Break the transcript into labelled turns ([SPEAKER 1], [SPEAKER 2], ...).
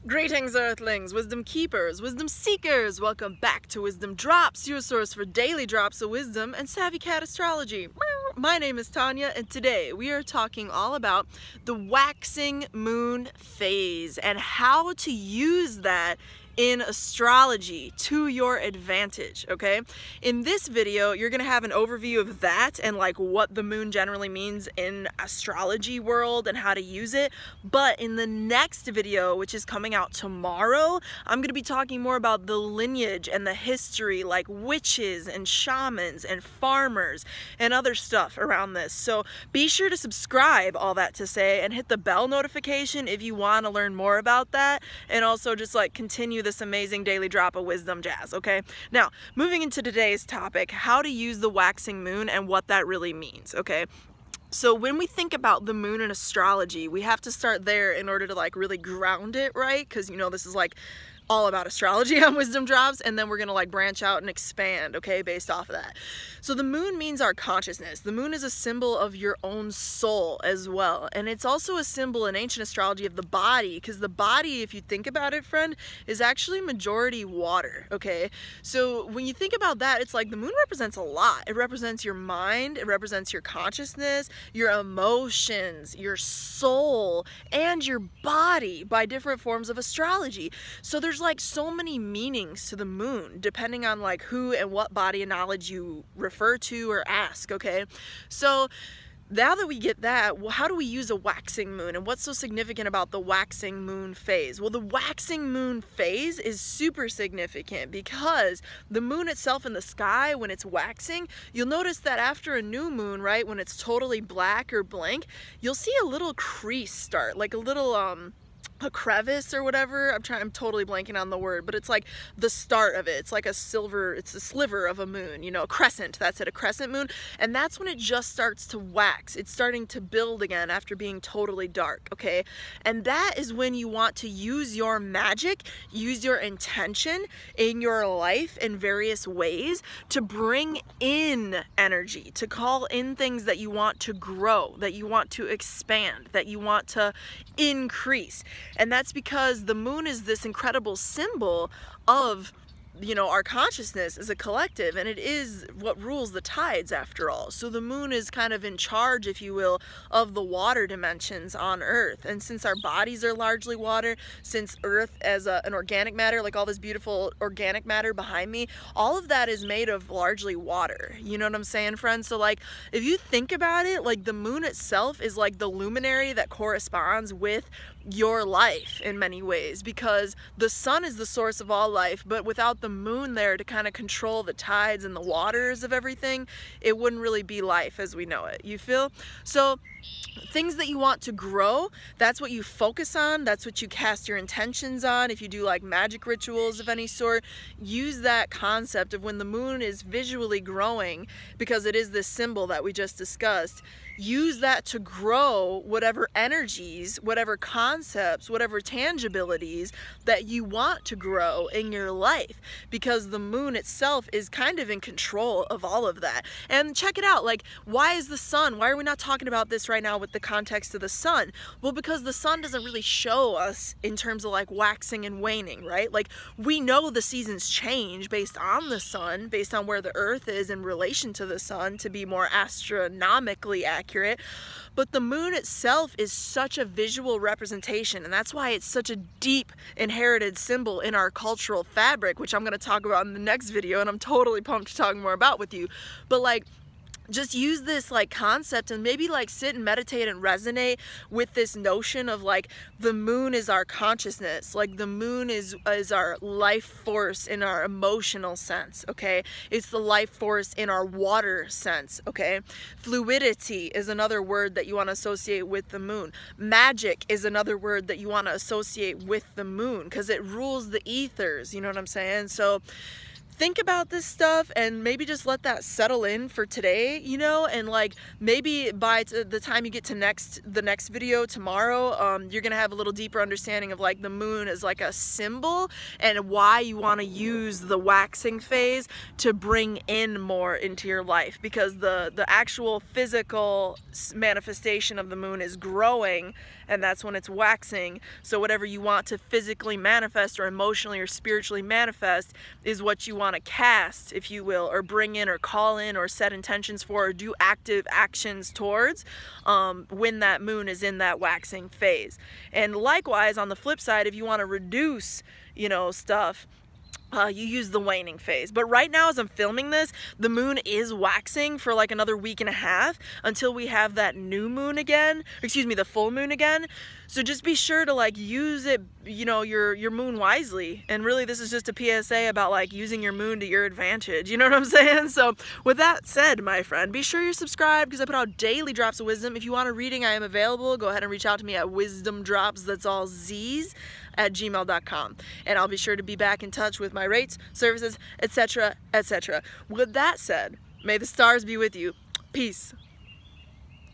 [SPEAKER 1] Greetings, Earthlings, wisdom keepers, wisdom seekers. Welcome back to Wizdom Dropz, your source for daily drops of wisdom and savvy cat astrology. My name is Tanya, and today we are talking all about the waxing moon phase and how to use that in astrology to your advantage, okay? In this video, you're gonna have an overview of that and like what the moon generally means in astrology world and how to use it. But in the next video, which is coming out tomorrow, I'm gonna be talking more about the lineage and the history, like witches and shamans and farmers and other stuff around this. So be sure to subscribe, all that to say, and hit the bell notification if you want to learn more about that, and also just like continue this amazing daily drop of wisdom jazz, okay? Now, moving into today's topic, how to use the waxing moon and what that really means, okay? So when we think about the moon in astrology, we have to start there in order to like really ground it, right? Because you know, this is like all about astrology on Wizdom Dropz, and then we're gonna like branch out and expand, okay, based off of that. So the moon means our consciousness. The moon is a symbol of your own soul as well, and it's also a symbol in ancient astrology of the body, because the body, if you think about it, friend, is actually majority water, okay? So when you think about that, it's like the moon represents a lot. It represents your mind, it represents your consciousness, your emotions, your soul, and your body by different forms of astrology. So there's like so many meanings to the moon depending on like who and what body of knowledge you refer to or ask, okay? So now that we get that, well, how do we use a waxing moon, and what's so significant about the waxing moon phase? Well, the waxing moon phase is super significant because the moon itself in the sky, when it's waxing, you'll notice that after a new moon, right, when it's totally black or blank, you'll see a little crease start, like a little a crevice or whatever. I'm totally blanking on the word, but it's like the start of it. It's like a sliver of a moon, you know, a crescent. That's it, a crescent moon. And that's when it just starts to wax. It's starting to build again after being totally dark, okay? And that is when you want to use your magic, use your intention in your life in various ways to bring in energy, to call in things that you want to grow, that you want to expand, that you want to increase. And that's because the moon is this incredible symbol of, you know, our consciousness as a collective, and it is what rules the tides after all. So the moon is kind of in charge, if you will, of the water dimensions on Earth. And since our bodies are largely water, since Earth as an organic matter, like all this beautiful organic matter behind me, all of that is made of largely water. You know what I'm saying, friends? So like, if you think about it, like the moon itself is like the luminary that corresponds with your life in many ways, because the sun is the source of all life, but without the moon there to kind of control the tides and the waters of everything, it wouldn't really be life as we know it. You feel? So things that you want to grow, that's what you focus on, that's what you cast your intentions on. If you do like magic rituals of any sort, use that concept of when the moon is visually growing, because it is this symbol that we just discussed. Use that to grow whatever energies, whatever concepts, whatever tangibilities that you want to grow in your life, because the moon itself is kind of in control of all of that. And check it out, like, why is the sun, why are we not talking about this right now with the context of the sun? Well, because the sun doesn't really show us in terms of like waxing and waning, right? Like, we know the seasons change based on the sun, based on where the earth is in relation to the sun, to be more astronomically accurate. But the moon itself is such a visual representation, and that's why it's such a deep inherited symbol in our cultural fabric, which I'm going to talk about in the next video, and I'm totally pumped to talk more about with you. But like, just use this like concept and maybe like sit and meditate and resonate with this notion of like the moon is our consciousness, like the moon is our life force in our emotional sense, okay? It's the life force in our water sense, okay? Fluidity is another word that you want to associate with the moon. Magic is another word that you want to associate with the moon, because it rules the ethers, you know what I'm saying? So think about this stuff and maybe just let that settle in for today, you know, and like maybe by the time you get to the next video tomorrow, you're gonna have a little deeper understanding of like the moon as like a symbol and why you want to use the waxing phase to bring in more into your life, because the actual physical manifestation of the moon is growing and that's when it's waxing. So whatever you want to physically manifest or emotionally or spiritually manifest is what you want to cast, if you will, or bring in or call in or set intentions for or do active actions towards when that moon is in that waxing phase. And likewise, on the flip side, if you want to reduce, you know, stuff, you use the waning phase. But right now, as I'm filming this, the moon is waxing for like another week and a half until we have that new moon again, excuse me, the full moon again. So just be sure to like use it, you know, your moon wisely. And really, this is just a PSA about like using your moon to your advantage. You know what I'm saying? So with that said, my friend, be sure you're subscribed because I put out daily drops of wisdom. If you want a reading, I am available. Go ahead and reach out to me at Wizdom that's all Z's, @gmail.com, and I'll be sure to be back in touch with my rates, services, etc., etc. With that said, may the stars be with you. Peace.